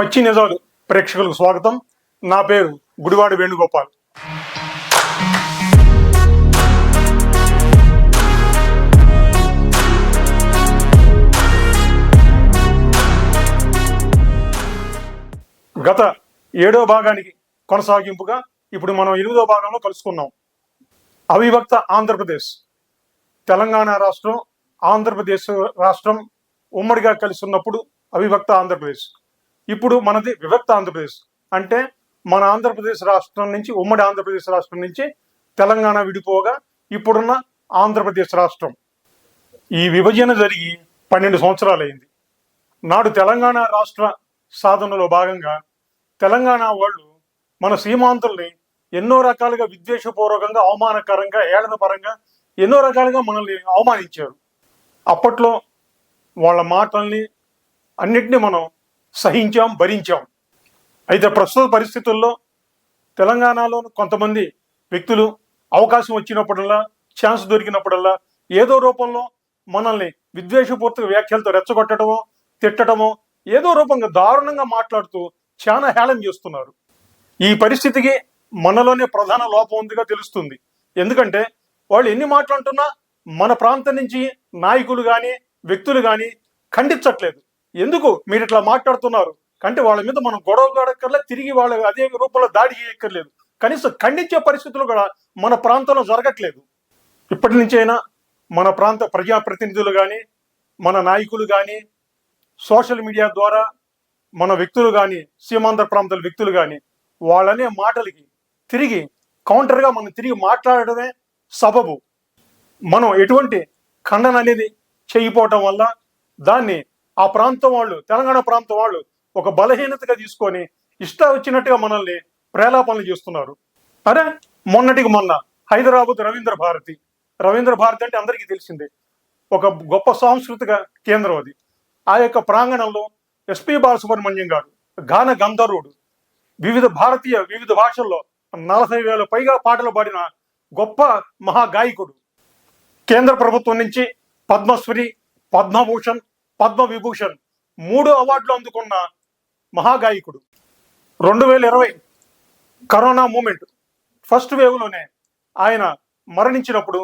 పచ్చి నిజాలు ప్రేక్షకులకు స్వాగతం. నా పేరు గుడివాడ వేణుగోపాల్. గత 7వ భాగానికి కొనసాగింపుగా ఇప్పుడు మనం 8వ భాగంలో కలుసుకున్నాం. అవిభక్త ఆంధ్రప్రదేశ్, తెలంగాణ రాష్ట్రం, ఆంధ్రప్రదేశ్ రాష్ట్రం ఉమ్మడిగా కలిసి ఉన్నప్పుడు అవిభక్త ఆంధ్రప్రదేశ్. ఇప్పుడు మనది విభక్త ఆంధ్రప్రదేశ్. అంటే మన ఆంధ్రప్రదేశ్ రాష్ట్రం నుంచి, ఉమ్మడి ఆంధ్రప్రదేశ్ రాష్ట్రం నుంచి తెలంగాణ విడిపోగా ఇప్పుడున్న ఆంధ్రప్రదేశ్ రాష్ట్రం. ఈ విభజన జరిగి 12 సంవత్సరాలైంది. నాడు తెలంగాణ రాష్ట్ర సాధనలో భాగంగా తెలంగాణ వాళ్ళు మన సీమాంతుల్ని ఎన్నో రకాలుగా విద్వేషపూర్వకంగా, అవమానకరంగా, ఏళనపరంగా ఎన్నో రకాలుగా మనల్ని అవమానించారు. అప్పట్లో వాళ్ళ మాటల్ని అన్నిటినీ మనం సహించాం, భరించాం. అయితే ప్రస్తుత పరిస్థితుల్లో తెలంగాణలో కొంతమంది వ్యక్తులు అవకాశం వచ్చినప్పుడల్లా, ఛాన్స్ దొరికినప్పుడల్లా ఏదో రూపంలో మనల్ని విద్వేషపూర్వక వ్యాఖ్యలతో రెచ్చగొట్టడమో, తిట్టడమో, ఏదో రూపంగా దారుణంగా మాట్లాడుతూ చాలా హేళన చేస్తున్నారు. ఈ పరిస్థితికి మనలోనే ప్రధాన లోపం ఉందిగా తెలుస్తుంది. ఎందుకంటే వాళ్ళు ఎన్ని మాట్లాడుతున్నా మన ప్రాంతం నుంచి నాయకులు కానీ, వ్యక్తులు కానీ ఖండించట్లేదు. ఎందుకు మీరు ఇట్లా మాట్లాడుతున్నారు అంటే వాళ్ళ మీద మనం గొడవ గడక్కర్లేదు, తిరిగి వాళ్ళ అదే రూపంలో దాడి చేయక్కర్లేదు. కనీసం ఖండించే పరిస్థితులు కూడా మన ప్రాంతంలో జరగట్లేదు. ఇప్పటి నుంచైనా మన ప్రాంత ప్రజాప్రతినిధులు కానీ, మన నాయకులు కానీ, సోషల్ మీడియా ద్వారా మన వ్యక్తులు కానీ, సీమాంధ్ర ప్రాంతాల వ్యక్తులు కానీ వాళ్ళనే మాటలకి తిరిగి కౌంటర్గా మనం తిరిగి మాట్లాడడమే సబబు. మనం ఎటువంటి ఖండన అనేది చేయకపోవటం వల్ల దాన్ని ఆ ప్రాంతం వాళ్ళు, తెలంగాణ ప్రాంతం వాళ్ళు ఒక బలహీనతగా తీసుకొని ఇష్టం వచ్చినట్టుగా మనల్ని ప్రేలాపనలు చేస్తున్నారు. అరే మొన్నటికి మొన్న హైదరాబాద్ రవీంద్ర భారతి అంటే అందరికీ తెలిసిందే, ఒక గొప్ప సాంస్కృతిక కేంద్రం అది. ఆ యొక్క ప్రాంగణంలో ఎస్పి బాలసుబ్రహ్మణ్యం గారు గాన గంధర్వుడు, వివిధ భాషల్లో 40,000 పైగా పాటలు పాడిన గొప్ప మహాగాయకుడు. కేంద్ర ప్రభుత్వం నుంచి పద్మశ్రీ, పద్మభూషణ్, పద్మవిభూషణ్ 3 అవార్డులు అందుకున్న మహాగాయకుడు. 2020 కరోనా మూమెంట్ ఫస్ట్ వేవ్లోనే ఆయన మరణించినప్పుడు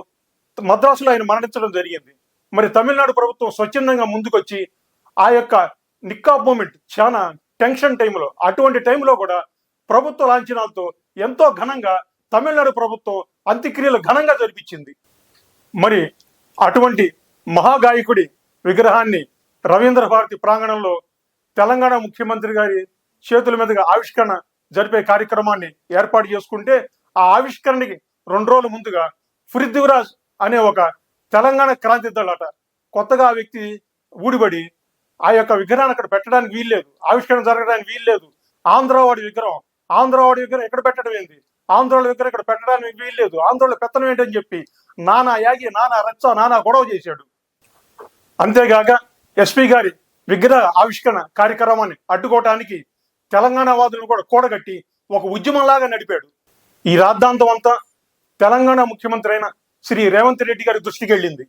మద్రాసులో ఆయన మరణించడం జరిగింది. మరి తమిళనాడు ప్రభుత్వం స్వచ్ఛందంగా ముందుకొచ్చి ఆ యొక్క నిక్కాబ్ మూమెంట్ చాలా టెన్షన్ టైంలో, అటువంటి టైంలో కూడా ప్రభుత్వ లాంఛనాలతో ఎంతో ఘనంగా తమిళనాడు ప్రభుత్వం అంత్యక్రియలు ఘనంగా జరిపించింది. మరి అటువంటి మహాగాయకుడి విగ్రహాన్ని రవీంద్ర భారతి ప్రాంగణంలో తెలంగాణ ముఖ్యమంత్రి గారి చేతుల మీదుగా ఆవిష్కరణ జరిపే కార్యక్రమాన్ని ఏర్పాటు చేసుకుంటే, ఆ ఆవిష్కరణకి 2 రోజుల ముందుగా పృథ్వీరాజ్ అనే ఒక తెలంగాణ క్రాంతి దళట కొత్తగా ఆ వ్యక్తి ఊడిబడి ఆ యొక్క విగ్రహాన్ని అక్కడ పెట్టడానికి వీల్లేదు, ఆవిష్కరణ జరగడానికి వీల్లేదు. ఆంధ్రవాడి విగ్రహం ఎక్కడ పెట్టడం ఏంటి, ఆంధ్రాలో విగ్రహం ఇక్కడ పెట్టడానికి వీల్లేదు, ఆంధ్రాలో పెత్తనం ఏంటని చెప్పి నానా యాగి, నానా రచ్చ, నానా గొడవ చేశాడు. అంతేగాక ఎస్పీ గారి విగ్రహ ఆవిష్కరణ కార్యక్రమాన్ని అడ్డుకోవటానికి తెలంగాణ వాదులను కూడా కూడగట్టి ఒక ఉద్యమంలాగా నడిపాడు. ఈ రాద్ధాంతం అంతా తెలంగాణ ముఖ్యమంత్రి అయిన శ్రీ రేవంత్ రెడ్డి గారి దృష్టికి వెళ్ళింది.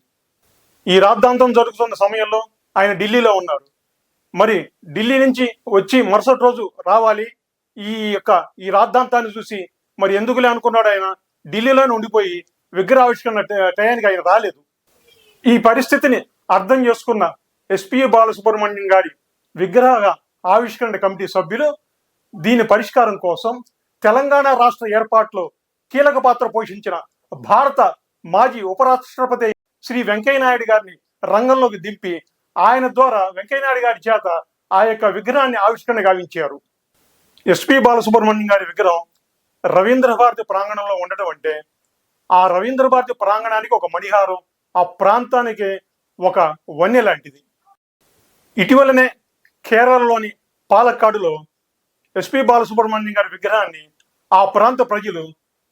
ఈ రాద్ధాంతం జరుగుతున్న సమయంలో ఆయన ఢిల్లీలో ఉన్నారు. మరి ఢిల్లీ నుంచి వచ్చి మరుసటి రోజు రావాలి, ఈ రాద్ధాంతాన్ని చూసి మరి ఎందుకులే అనుకున్నాడు ఆయన. ఢిల్లీలోనే ఉండిపోయి విగ్రహావిష్కరణ టయానికి ఆయన రాలేదు. ఈ పరిస్థితిని అర్థం చేసుకున్న ఎస్పి బాలసుబ్రహ్మణ్యం గారి విగ్రహ ఆవిష్కరణ కమిటీ సభ్యులు దీని పరిష్కారం కోసం తెలంగాణ రాష్ట్ర ఏర్పాటులో కీలక పాత్ర పోషించిన భారత మాజీ ఉపరాష్ట్రపతి శ్రీ వెంకయ్యనాయుడు గారిని రంగంలోకి దింపి ఆయన ద్వారా వెంకయ్యనాయుడు గారి చేత ఆ యొక్క విగ్రహాన్ని ఆవిష్కరణ గావించారు. ఎస్పి బాలసుబ్రహ్మణ్యం గారి విగ్రహం రవీంద్ర భారతి ప్రాంగణంలో ఉండటం అంటే ఆ రవీంద్ర భారతి ప్రాంగణానికి ఒక మణిహారం, ఆ ప్రాంతానికి ఒక వన్య లాంటిది. ఇటీవలనే కేరళలోని పాలక్కాడులో ఎస్పి బాలసుబ్రహ్మణ్యం గారి విగ్రహాన్ని ఆ ప్రాంత ప్రజలు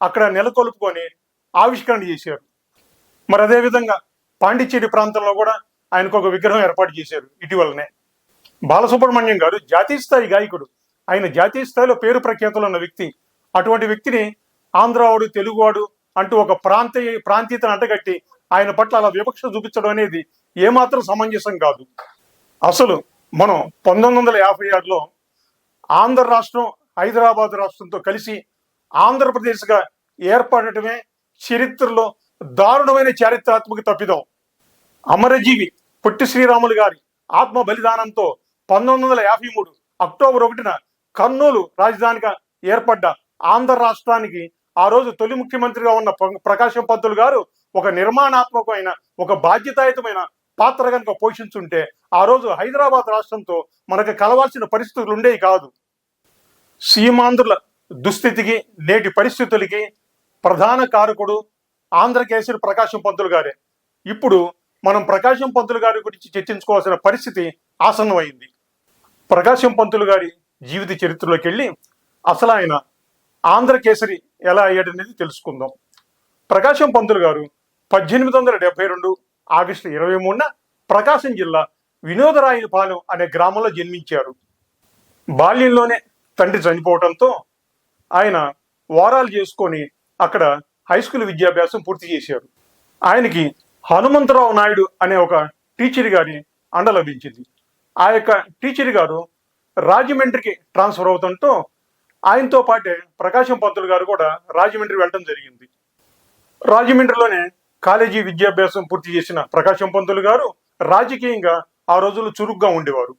అక్కడ నెలకొల్పుకొని ఆవిష్కరణ చేశారు. మరి అదేవిధంగా పాండిచ్చేరి ప్రాంతంలో కూడా ఆయనకు ఒక విగ్రహం ఏర్పాటు చేశారు ఇటీవలనే. బాలసుబ్రహ్మణ్యం గారు జాతీయ స్థాయి గాయకుడు, ఆయన జాతీయ స్థాయిలో పేరు ప్రఖ్యాతులు ఉన్న వ్యక్తి. అటువంటి వ్యక్తిని ఆంధ్రవాడు, తెలుగువాడు అంటూ ఒక ప్రాంతీయతను అంటగట్టి ఆయన పట్ల అలా వివక్ష చూపించడం అనేది ఏమాత్రం సమంజసం కాదు. అసలు మనం 1956లో ఆంధ్ర రాష్ట్రం హైదరాబాద్ రాష్ట్రంతో కలిసి ఆంధ్రప్రదేశ్గా ఏర్పడటమే చరిత్రలో దారుణమైన చారిత్రాత్మక తప్పిదం. అమరజీవి పొట్టి శ్రీరాములు గారి ఆత్మ బలిదానంతో 1953 అక్టోబర్ 1న కర్నూలు రాజధానిగా ఏర్పడ్డ ఆంధ్ర రాష్ట్రానికి ఆ రోజు తొలి ముఖ్యమంత్రిగా ఉన్న ప్రకాశం పంతులు గారు ఒక నిర్మాణాత్మకమైన, ఒక బాధ్యతాయుతమైన పాత్ర కనుక పోషించుంటే ఆ రోజు హైదరాబాద్ రాష్ట్రంతో మనకు కలవాల్సిన పరిస్థితులు ఉండేవి కాదు. సీమాంధ్రుల దుస్థితికి, నేటి పరిస్థితులకి ప్రధాన కారకుడు ఆంధ్రకేసరి ప్రకాశం పంతులు గారే. ఇప్పుడు మనం ప్రకాశం పంతులు గారి గురించి చర్చించుకోవాల్సిన పరిస్థితి ఆసన్నమైంది. ప్రకాశం పంతులు గారి జీవిత చరిత్రలోకి వెళ్ళి అసలు ఆయన ఆంధ్రకేసరి ఎలా అయ్యాడనేది తెలుసుకుందాం. ప్రకాశం పంతులు గారు 1872 ఆగస్టు 23న ప్రకాశం జిల్లా వినోదరాయలపాలెం అనే గ్రామంలో జన్మించారు. బాల్యంలోనే తండ్రి చనిపోవడంతో ఆయన వారాలు చేసుకొని అక్కడ హై స్కూల్ విద్యాభ్యాసం పూర్తి చేశారు. ఆయనకి హనుమంతరావు నాయుడు అనే ఒక టీచర్ గారి అండ లభించింది. ఆ యొక్క టీచర్ గారు రాజమండ్రికి ట్రాన్స్ఫర్ అవుతుంటూ ఆయనతో పాటే ప్రకాశం పంతులు గారు కూడా రాజమండ్రి వెళ్ళడం జరిగింది. రాజమండ్రిలోనే కాలేజీ విద్యాభ్యాసం పూర్తి చేసిన ప్రకాశం పంతులు గారు రాజకీయంగా ఆ రోజుల్లో చురుగ్గా ఉండేవారు.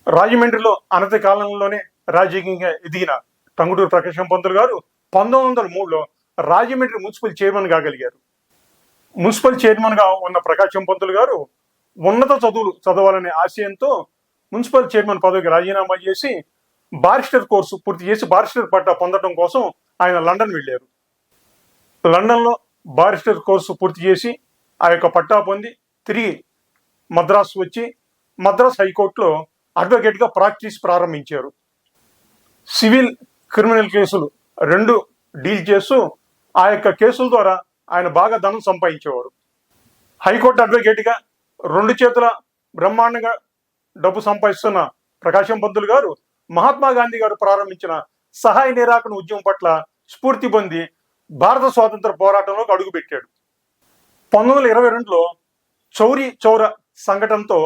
రాజమండ్రిలో అనతి కాలంలోనే రాజకీయంగా ఎదిగిన టంగుటూరు ప్రకాశం పంతులు గారు 1903లో రాజమండ్రి మున్సిపల్ చైర్మన్ కాగలిగారు. మున్సిపల్ చైర్మన్ గా ఉన్న ప్రకాశం పంతులు గారు ఉన్నత చదువులు చదవాలనే ఆశయంతో మున్సిపల్ చైర్మన్ పదవికి రాజీనామా చేసి బారిస్టర్ కోర్సు పూర్తి చేసి బారిస్టర్ పట్టా పొందడం కోసం ఆయన లండన్ వెళ్ళారు. లండన్లో బారిస్టర్ కోర్సు పూర్తి చేసి ఆ యొక్క పట్టా పొంది తిరిగి మద్రాసు వచ్చి మద్రాస్ హైకోర్టులో అడ్వకేట్గా ప్రాక్టీస్ ప్రారంభించారు. సివిల్, క్రిమినల్ కేసులు రెండు డీల్ చేస్తూ ఆ యొక్క కేసుల ద్వారా ఆయన బాగా ధనం సంపాదించేవారు. హైకోర్టు అడ్వకేట్గా 2 చేతుల బ్రహ్మాండంగా డబ్బు సంపాదిస్తున్న ప్రకాశం పంతులు గారు మహాత్మా గాంధీ గారు ప్రారంభించిన సహాయ నిరాకరణ ఉద్యమం పట్ల స్ఫూర్తి పొంది భారత స్వాతంత్ర పోరాటంలోకి అడుగుపెట్టాడు. 1922లో చౌరీ చౌర సంఘటనతో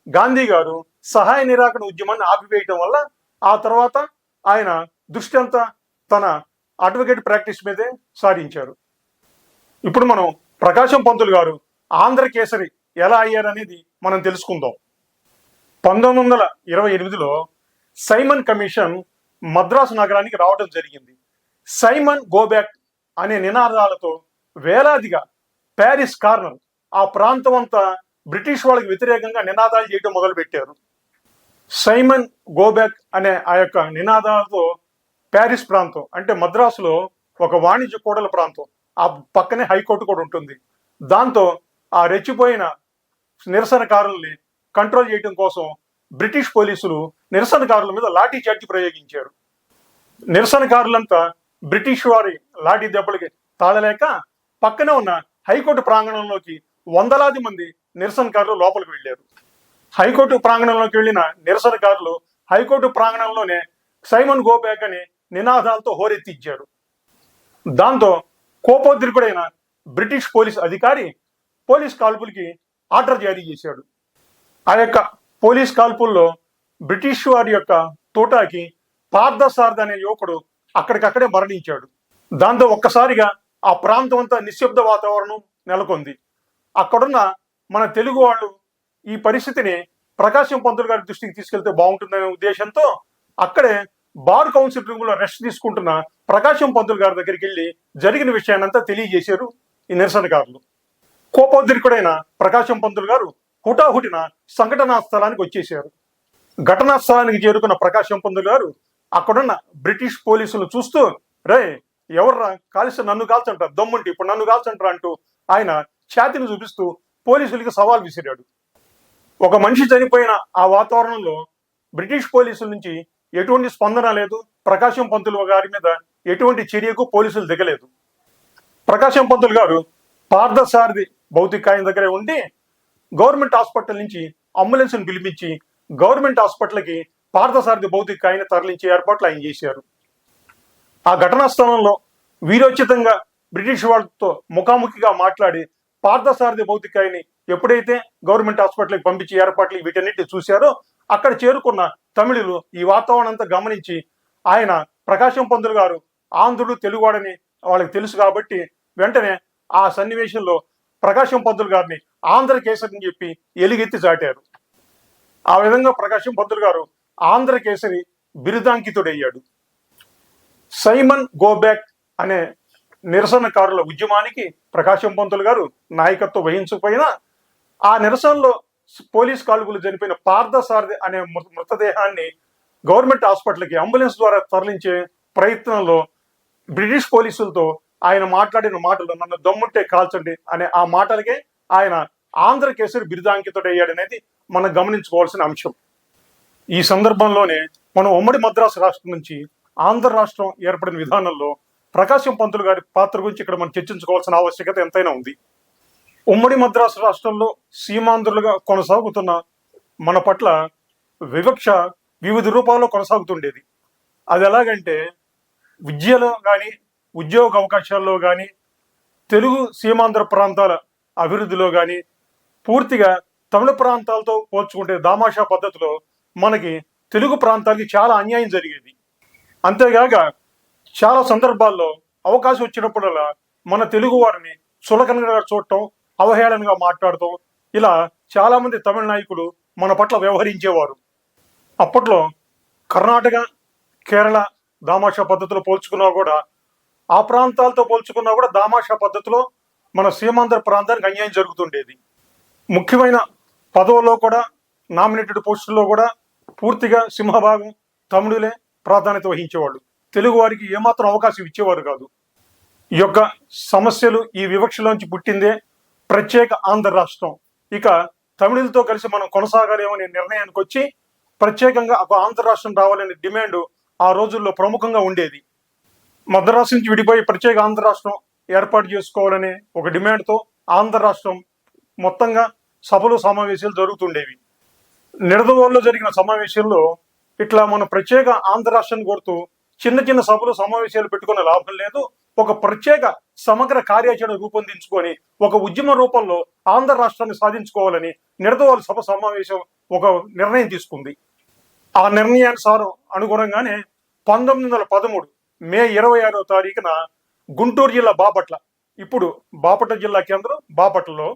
గాంధీ గారు సహాయ నిరాకరణ ఉద్యమాన్ని ఆపివేయటం వల్ల ఆ తర్వాత ఆయన దృష్టి అంతా తన అడ్వకేట్ ప్రాక్టీస్ మీదే సారించారు. ఇప్పుడు మనం ప్రకాశం పంతులు గారు ఆంధ్రకేసరి ఎలా అయ్యారనేది మనం తెలుసుకుందాం. 1928లో సైమన్ కమిషన్ మద్రాసు నగరానికి రావడం జరిగింది. సైమన్ గోబ్యాక్ అనే నినాదాలతో వేలాదిగా ప్యారిస్ కార్నర్ ఆ ప్రాంతం అంతా బ్రిటిష్ వాళ్ళకి వ్యతిరేకంగా నినాదాలు చేయడం మొదలుపెట్టారు. సైమన్ గోబ్యాక్ అనే ఆ యొక్క నినాదాలతో ప్యారిస్ ప్రాంతం అంటే మద్రాసులో ఒక వాణిజ్య కూడల ప్రాంతం, ఆ పక్కనే హైకోర్టు కూడా ఉంటుంది. దాంతో ఆ రెచ్చిపోయిన నిరసనకారుల్ని కంట్రోల్ చేయడం కోసం బ్రిటిష్ పోలీసులు నిరసనకారుల మీద లాఠీ చార్జీ ప్రయోగించారు. నిరసనకారులంతా బ్రిటిష్ వారి లాఠీ దెబ్బలకి తాళలేక పక్కనే ఉన్న హైకోర్టు ప్రాంగణంలోకి వందలాది మంది నిరసనకారులు లోపలికి వెళ్ళారు. హైకోర్టు ప్రాంగణంలోకి వెళ్ళిన నిరసనకారులు హైకోర్టు ప్రాంగణంలోనే సైమన్ గోబ్యాక్ అనే నినాదాలతో హోరెత్తిచ్చారు. దాంతో కోపోద్రికుడైన బ్రిటిష్ పోలీస్ అధికారి పోలీస్ కాల్పులకి ఆర్డర్ జారీ చేశాడు. ఆ యొక్క పోలీస్ కాల్పుల్లో బ్రిటిష్ వారి యొక్క తోటాకి పార్థసారథి అనే యువకుడు అక్కడికక్కడే మరణించాడు. దాంతో ఒక్కసారిగా ఆ ప్రాంతం అంతా నిశ్శబ్ద వాతావరణం నెలకొంది. అక్కడున్న మన తెలుగు వాళ్ళు ఈ పరిస్థితిని ప్రకాశం పంతులు గారి దృష్టికి తీసుకెళ్తే బాగుంటుందనే ఉద్దేశంతో అక్కడే బార్ కౌన్సిల్ రూమ్ లో రెస్ట్ తీసుకుంటున్న ప్రకాశం పంతులు గారి దగ్గరికి వెళ్ళి జరిగిన విషయాన్నంతా తెలియజేశారు ఈ నిరసనకారులు. కోపోద్రికుడైన ప్రకాశం పంతులు గారు హుటాహుటిన సంఘటనా స్థలానికి వచ్చేశారు. ఘటనా స్థలానికి చేరుకున్న ప్రకాశం పంతులు గారు అక్కడున్న బ్రిటిష్ పోలీసులు చూస్తూ, రే ఎవర్రా కాల్సి నన్ను కాల్చంటారు, దమ్ముంటి ఇప్పుడు నన్ను కాల్చంటారు అంటూ ఆయన ఛాతిని చూపిస్తూ పోలీసులకి సవాల్ విసిరాడు. ఒక మనిషి చనిపోయిన ఆ వాతావరణంలో బ్రిటిష్ పోలీసుల నుంచి ఎటువంటి స్పందన లేదు. ప్రకాశం పంతులు గారి మీద ఎటువంటి చర్యకు పోలీసులు దిగలేదు. ప్రకాశం పంతులు గారు పార్థసారథి భౌతిక కాయం దగ్గరే ఉండి గవర్నమెంట్ హాస్పిటల్ నుంచి అంబులెన్స్ని పిలిపించి గవర్నమెంట్ హాస్పిటల్కి పార్థసారథి భౌతిక కాయాన్ని తరలించే ఏర్పాట్లు ఆయన చేశారు. ఆ ఘటనా స్థలంలో వీరోచితంగా బ్రిటిష్ వాళ్ళతో ముఖాముఖిగా మాట్లాడి పార్థసారథి భౌతిక కాయాన్ని ఎప్పుడైతే గవర్నమెంట్ హాస్పిటల్కి పంపించి ఏర్పాట్లు వీటన్నిటిని చూశారో అక్కడ చేరుకున్న తమిళులు ఈ వాతావరణం అంతా గమనించి ఆయన ప్రకాశం పంతులు గారు ఆంధ్రుడు తెలుగువాడని వాళ్ళకి తెలుసు కాబట్టి వెంటనే ఆ సన్నివేశంలో ప్రకాశం పంతులు గారిని ఆంధ్ర కేసరి అని చెప్పి ఎలుగెత్తి చాటారు. ఆ విధంగా ప్రకాశం పంతులు గారు ఆంధ్ర కేసరి బిరుదాంకితుడయ్యాడు. సైమన్ గోబ్యాక్ అనే నిరసనకారుల ఉద్యమానికి ప్రకాశం పంతులు గారు నాయకత్వం వహించకపోయినా ఆ నిరసనలో పోలీస్ కాల్పులు చనిపోయిన పార్థసారథి అనే మృతదేహాన్ని గవర్నమెంట్ హాస్పిటల్కి అంబులెన్స్ ద్వారా తరలించే ప్రయత్నంలో బ్రిటిష్ పోలీసులతో ఆయన మాట్లాడిన మాటలు నన్ను దమ్ముంటే కాల్చండి అనే ఆ మాటలకే ఆయన ఆంధ్ర కేసరి బిరుదాంకితుడయ్యాడనేది మనం గమనించుకోవాల్సిన అంశం. ఈ సందర్భంలోనే మనం ఉమ్మడి మద్రాసు రాష్ట్రం నుంచి ఆంధ్ర రాష్ట్రం ఏర్పడిన విధానంలో ప్రకాశం పంతులు గారి పాత్ర గురించి ఇక్కడ మనం చర్చించుకోవాల్సిన ఆవశ్యకత ఎంతైనా ఉంది. ఉమ్మడి మద్రాసు రాష్ట్రంలో సీమాంధ్రులుగా కొనసాగుతున్న మన పట్ల వివక్ష వివిధ రూపాల్లో కొనసాగుతుండేది. అది ఎలాగంటే విద్యలో కానీ ఉద్యోగ అవకాశాల్లో కానీ తెలుగు సీమాంధ్ర ప్రాంతాల అభివృద్ధిలో కానీ పూర్తిగా తమిళ ప్రాంతాలతో పోల్చుకుంటే దామాషా పద్ధతిలో మనకి తెలుగు ప్రాంతాలకి చాలా అన్యాయం జరిగేది. అంతేగాక చాలా సందర్భాల్లో అవకాశం వచ్చినప్పుడల్లా మన తెలుగు వారిని చులకనగా చూడటం, అవహేళనగా మాట్లాడటం, ఇలా చాలా మంది తమిళ నాయకులు మన పట్ల వ్యవహరించేవారు. అప్పట్లో కర్ణాటక, కేరళ దామాషా పద్ధతిలో పోల్చుకున్నా కూడా ఆ ప్రాంతాలతో పోల్చుకున్నా కూడా దామాషా పద్ధతిలో మన సీమాంధ్ర ప్రాంతానికి అన్యాయం జరుగుతుండేది. ముఖ్యమైన పదవుల్లో కూడా నామినేటెడ్ పోస్టుల్లో కూడా పూర్తిగా సింహభాగం తమిళులే ప్రాధాన్యత వహించేవాళ్ళు. తెలుగు వారికి ఏమాత్రం అవకాశం ఇచ్చేవారు కాదు. ఈ యొక్క సమస్యలు ఈ వివక్షలోంచి పుట్టిందే ప్రత్యేక ఆంధ్ర రాష్ట్రం. ఇక తమిళులతో కలిసి మనం కొనసాగాలేమనే నిర్ణయానికి వచ్చి ప్రత్యేకంగా ఒక ఆంధ్ర రాష్ట్రం రావాలనే డిమాండ్ ఆ రోజుల్లో ప్రముఖంగా ఉండేది. మద్రాసు నుంచి విడిపోయి ప్రత్యేక ఆంధ్ర రాష్ట్రం ఏర్పాటు చేసుకోవాలనే ఒక డిమాండ్తో ఆంధ్ర రాష్ట్రం మొత్తంగా సభలు సమావేశాలు జరుగుతుండేవి. నిడదవోలులో జరిగిన సమావేశంలో ఇట్లా మన ప్రత్యేక ఆంధ్ర రాష్ట్రాన్ని కోరుతూ చిన్న చిన్న సభలు సమావేశాలు పెట్టుకునే లాభం లేదు, ఒక ప్రత్యేక సమగ్ర కార్యాచరణ రూపొందించుకొని ఒక ఉద్యమ రూపంలో ఆంధ్ర రాష్ట్రాన్ని సాధించుకోవాలని నిడదవోలు సభ సమావేశం ఒక నిర్ణయం తీసుకుంది. ఆ నిర్ణయానుసారం అనుగుణంగానే 1913 మే 26వ తారీఖున గుంటూరు జిల్లా బాపట్ల, ఇప్పుడు బాపట్ల జిల్లా కేంద్రం బాపట్లలో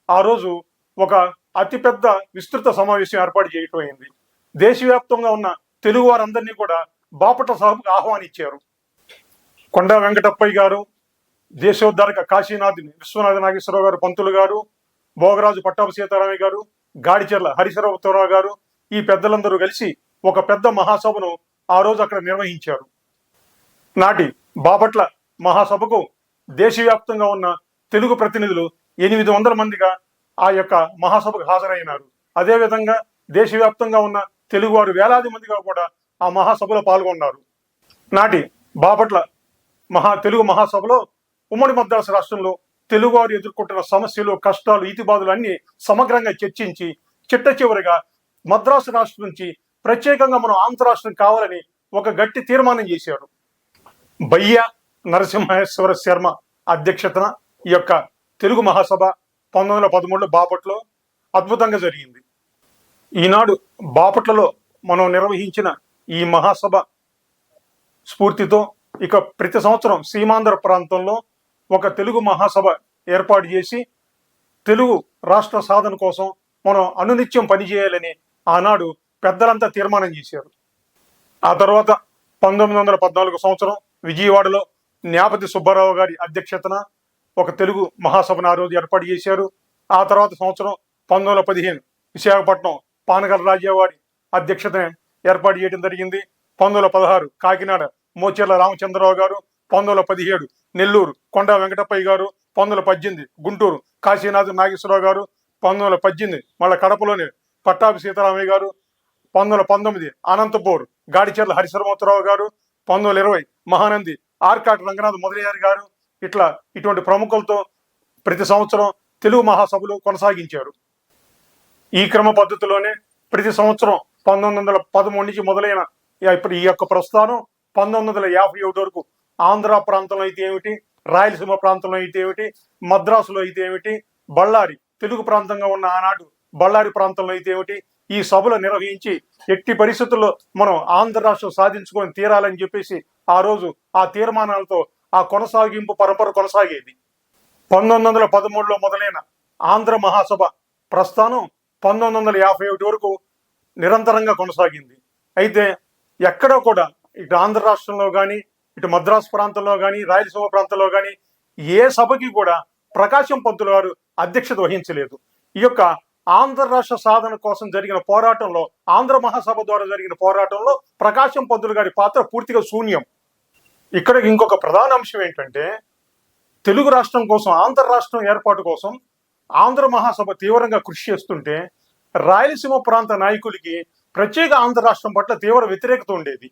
ఆ రోజు ఒక అతిపెద్ద విస్తృత సమావేశం ఏర్పాటు చేయటం అయింది. దేశవ్యాప్తంగా ఉన్న తెలుగు వారందరినీ కూడా బాపట్ల సభకు ఆహ్వానించారు. కొండా వెంకటప్పయ్య గారు, దేశోద్ధారక కాశీనాథ్ విశ్వనాథ నాగేశ్వరరావు గారు పంతులు గారు, భోగరాజు పట్టాభి సీతారామయ్య గారు, గాడిచెర్ల హరిశరవతరావు గారు, ఈ పెద్దలందరూ కలిసి ఒక పెద్ద మహాసభను ఆ రోజు అక్కడ నిర్వహించారు. నాటి బాపట్ల మహాసభకు దేశవ్యాప్తంగా ఉన్న తెలుగు ప్రతినిధులు 800 మందిగా ఆ యొక్క మహాసభకు హాజరైనారు. అదేవిధంగా దేశవ్యాప్తంగా ఉన్న తెలుగువారు వేలాది మందిగా కూడా ఆ మహాసభలో పాల్గొన్నారు. నాటి బాపట్ల తెలుగు మహాసభలో ఉమ్మడి మద్రాసు రాష్ట్రంలో తెలుగువారు ఎదుర్కొంటున్న సమస్యలు, కష్టాలు, ఈతిబాదులు అన్ని సమగ్రంగా చర్చించి చిట్ట చివరిగా మద్రాసు రాష్ట్రం నుంచి ప్రత్యేకంగా మనం ఆంధ్ర రాష్ట్రం కావాలని ఒక గట్టి తీర్మానం చేశారు. బయ్య నరసింహేశ్వర శర్మ అధ్యక్షతన ఈ యొక్క తెలుగు మహాసభ 1913లో బాపట్లో అద్భుతంగా జరిగింది. ఈనాడు బాపట్లలో మనం నిర్వహించిన ఈ మహాసభ స్ఫూర్తితో ఇక ప్రతి సంవత్సరం సీమాంధ్ర ప్రాంతంలో ఒక తెలుగు మహాసభ ఏర్పాటు చేసి తెలుగు రాష్ట్ర సాధన కోసం మనం అనునిత్యం పనిచేయాలని ఆనాడు పెద్దలంతా తీర్మానం చేశారు. ఆ తర్వాత 1914 సంవత్సరం విజయవాడలో న్యాపతి సుబ్బారావు గారి అధ్యక్షతన ఒక తెలుగు మహాసభను ఆ రోజు ఏర్పాటు చేశారు. ఆ తర్వాత సంవత్సరం 1915 విశాఖపట్నం పానగల రాజావారి అధ్యక్షతన ఏర్పాటు చేయడం జరిగింది. 1916 కాకినాడ మోచెర్ల రామచంద్రరావు గారు, 1917 నెల్లూరు కొండా వెంకటప్పయ్య గారు, 1918 గుంటూరు కాశీనాథ్ నాగేశ్వరరావు గారు, 1918 మళ్ళీ కడపలోని పట్టాభి సీతారామయ్య గారు, 1919 అనంతపూర్ గాడిచెర్ల హరిశరమోత్తరావు గారు, 1920 మహానంది ఆర్కాట్ రంగనాథ్ మొదలయ్యారు గారు, ఇటువంటి ప్రముఖులతో ప్రతి సంవత్సరం తెలుగు మహాసభలు కొనసాగించారు. ఈ క్రమ పద్ధతిలోనే ప్రతి సంవత్సరం 1913 నుంచి మొదలైన ఇప్పుడు ఈ యొక్క ప్రస్థానం 1951 వరకు ఆంధ్ర ప్రాంతంలో అయితే ఏమిటి, రాయలసీమ ప్రాంతంలో అయితే ఏమిటి, మద్రాసులో అయితే ఏమిటి, బళ్ళారి తెలుగు ప్రాంతంగా ఉన్న ఆనాడు బళ్ళారి ప్రాంతంలో అయితే ఏమిటి, ఈ సభలు నిర్వహించి ఎట్టి పరిస్థితుల్లో మనం ఆంధ్ర రాష్ట్రం సాధించుకొని తీరాలని చెప్పేసి ఆ రోజు ఆ తీర్మానాలతో ఆ కొనసాగింపు పరంపర కొనసాగేది. 1913లో మొదలైన ఆంధ్ర మహాసభ ప్రస్థానం 1951 వరకు నిరంతరంగా కొనసాగింది. అయితే ఎక్కడో కూడా ఇటు ఆంధ్ర రాష్ట్రంలో కానీ, ఇటు మద్రాసు ప్రాంతంలో కానీ, రాయలసీమ ప్రాంతంలో కానీ ఏ సభకి కూడా ప్రకాశం పంతులు గారు అధ్యక్షత వహించలేదు. ఈ యొక్క ఆంధ్ర రాష్ట్ర సాధన కోసం జరిగిన పోరాటంలో, ఆంధ్ర మహాసభ ద్వారా జరిగిన పోరాటంలో ప్రకాశం పంతులు గారి పాత్ర పూర్తిగా శూన్యం. ఇక్కడ ఇంకొక ప్రధాన అంశం ఏంటంటే, తెలుగు రాష్ట్రం కోసం, ఆంధ్ర రాష్ట్రం ఏర్పాటు కోసం ఆంధ్ర మహాసభ తీవ్రంగా కృషి చేస్తుంటే రాయలసీమ ప్రాంత నాయకులకి ప్రత్యేక ఆంధ్ర రాష్ట్రం పట్ల తీవ్ర వ్యతిరేకత ఉండేది.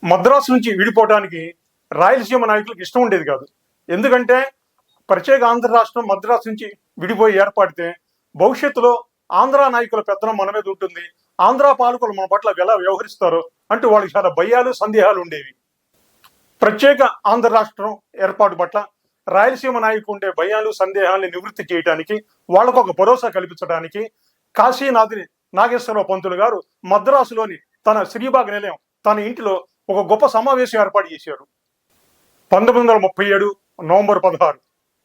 మద్రాసు నుంచి విడిపోవడానికి రాయలసీమ నాయకులకు ఇష్టం ఉండేది కాదు. ఎందుకంటే ప్రత్యేక ఆంధ్ర రాష్ట్రం మద్రాసు నుంచి విడిపోయి ఏర్పడితే భవిష్యత్తులో ఆంధ్ర నాయకుల పెత్తనం మన మీద ఉంటుంది, ఆంధ్ర పాలకులు మన పట్ల ఎలా వ్యవహరిస్తారో అంటూ వాళ్ళకి చాలా భయాలు, సందేహాలు ఉండేవి. ప్రత్యేక ఆంధ్ర రాష్ట్రం ఏర్పాటు పట్ల రాయలసీమ నాయకులు ఉండే భయాలు, సందేహాలను నివృత్తి చేయడానికి, వాళ్ళకు ఒక భరోసా కల్పించడానికి కాశీనాథుని నాగేశ్వరరావు పంతులు గారు మద్రాసులోని తన శ్రీబాగ్ నిలయం, తన ఇంటిలో ఒక గొప్ప సమావేశం ఏర్పాటు చేశారు. 1937 నవంబర్ 16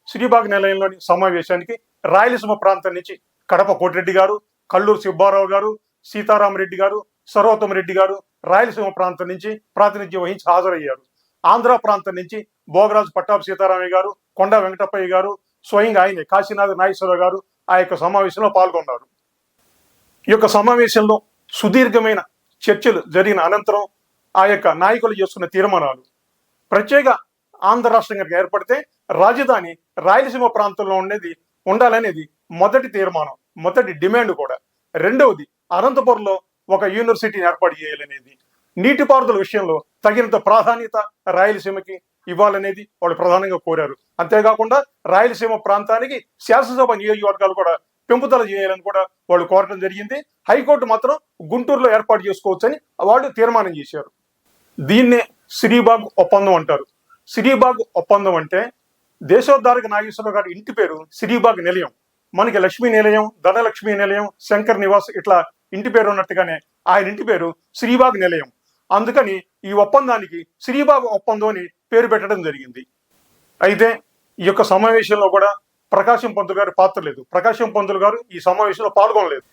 శ్రీబాగ్ నిలయంలోని సమావేశానికి రాయలసీమ ప్రాంతం నుంచి కడప కోటిరెడ్డి గారు, కల్లూరు సుబ్బారావు గారు, సీతారామరెడ్డి గారు, సర్వోత్తమ రెడ్డి గారు రాయలసీమ ప్రాంతం నుంచి ప్రాతినిధ్యం వహించి హాజరయ్యారు. ఆంధ్ర ప్రాంతం నుంచి భోగరాజు పట్టాభి సీతారామయ్య గారు, కొండా వెంకటప్పయ్య గారు, స్వయంగా ఆయనే కాశీనాథ నాగేశ్వరరావు గారు ఆ యొక్క సమావేశంలో పాల్గొన్నారు. ఈ యొక్క సమావేశంలో సుదీర్ఘమైన చర్చలు జరిగిన అనంతరం ఆ యొక్క నాయకులు చేసుకున్న తీర్మానాలు, ప్రత్యేక ఆంధ్ర రాష్ట్రంగా ఏర్పడితే రాజధాని రాయలసీమ ప్రాంతంలో ఉండాలనేది మొదటి తీర్మానం, మొదటి డిమాండ్ కూడా. రెండవది, అనంతపురంలో ఒక యూనివర్సిటీని ఏర్పాటు చేయాలనేది. నీటిపారుదల విషయంలో తగినంత ప్రాధాన్యత రాయలసీమకి ఇవ్వాలనేది వాళ్ళు ప్రధానంగా కోరారు. అంతేకాకుండా రాయలసీమ ప్రాంతానికి శాసనసభ నియోజకవర్గాలు కూడా పెంపుదల చేయాలని కూడా వాళ్ళు కోరడం జరిగింది. హైకోర్టు మాత్రం గుంటూరులో ఏర్పాటు చేసుకోవచ్చని వాళ్ళు తీర్మానం చేశారు. దీన్నే శ్రీబాగ్ ఒప్పందం అంటారు. శ్రీబాగ్ ఒప్పందం అంటే దేశోద్ధారక నాగేశ్వరరావు గారి ఇంటి పేరు శ్రీబాగ్ నిలయం. మనకి లక్ష్మీ నిలయం, ధనలక్ష్మీ నిలయం, శంకర్ నివాస్ ఇట్లా ఇంటి పేరు ఉన్నట్టుగానే ఆయన ఇంటి పేరు శ్రీబాగ్ నిలయం. అందుకని ఈ ఒప్పందానికి శ్రీబాగ్ ఒప్పందం అని పేరు పెట్టడం జరిగింది. అయితే ఈ యొక్క సమావేశంలో కూడా ప్రకాశం పంతులు గారి పాత్ర లేదు. ప్రకాశం పంతులు గారు ఈ సమావేశంలో పాల్గొనలేదు.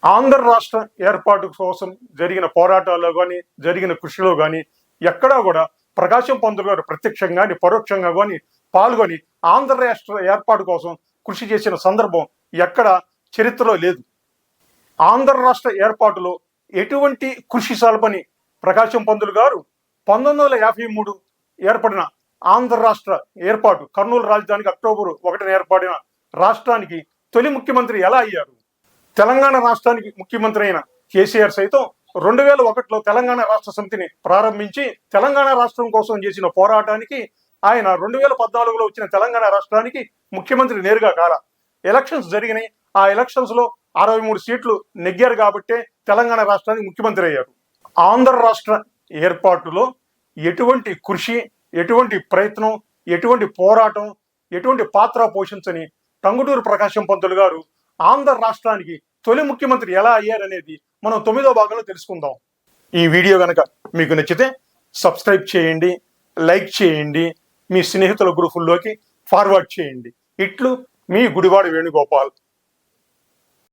ఆంధ్ర రాష్ట్ర ఏర్పాటు కోసం జరిగిన పోరాటాల్లో కానీ, జరిగిన కృషిలో కానీ ఎక్కడా కూడా ప్రకాశం పంతులు గారు ప్రత్యక్షంగా కానీ, పరోక్షంగా కానీ పాల్గొని ఆంధ్ర రాష్ట్ర ఏర్పాటు కోసం కృషి చేసిన సందర్భం ఎక్కడ చరిత్రలో లేదు. ఆంధ్ర రాష్ట్ర ఏర్పాటులో ఎటువంటి కృషి సల్పని ప్రకాశం పంతులు గారు 1953 ఏర్పడిన ఆంధ్ర రాష్ట్ర ఏర్పాటు, కర్నూలు రాజధానికి అక్టోబర్ 1 ఏర్పడిన రాష్ట్రానికి తొలి ముఖ్యమంత్రి ఎలా అయ్యారు? తెలంగాణ రాష్ట్రానికి ముఖ్యమంత్రి అయిన కేసీఆర్ సైతం 2001లో తెలంగాణ రాష్ట్ర సమితిని ప్రారంభించి తెలంగాణ రాష్ట్రం కోసం చేసిన పోరాటానికి ఆయన 2014లో వచ్చిన తెలంగాణ రాష్ట్రానికి ముఖ్యమంత్రి నేరుగా కాల. ఎలక్షన్స్ జరిగినాయి. ఆ ఎలక్షన్స్ లో 63 సీట్లు నెగ్గారు కాబట్టే తెలంగాణ రాష్ట్రానికి ముఖ్యమంత్రి అయ్యారు. ఆంధ్ర రాష్ట్ర ఏర్పాటులో ఎటువంటి కృషి, ఎటువంటి ప్రయత్నం, ఎటువంటి పోరాటం, ఎటువంటి పాత్ర పోషించని టంగుటూరు ప్రకాశం పంతులు గారు ఆంధ్ర రాష్ట్రానికి తొలి ముఖ్యమంత్రి ఎలా అయ్యారనేది మనం 9వ భాగంలో తెలుసుకుందాం. ఈ వీడియో కనుక మీకు నచ్చితే సబ్స్క్రైబ్ చేయండి, లైక్ చేయండి, మీ స్నేహితుల గ్రూపుల్లోకి ఫార్వర్డ్ చేయండి. ఇట్లు మీ గుడివాడ వేణుగోపాల్.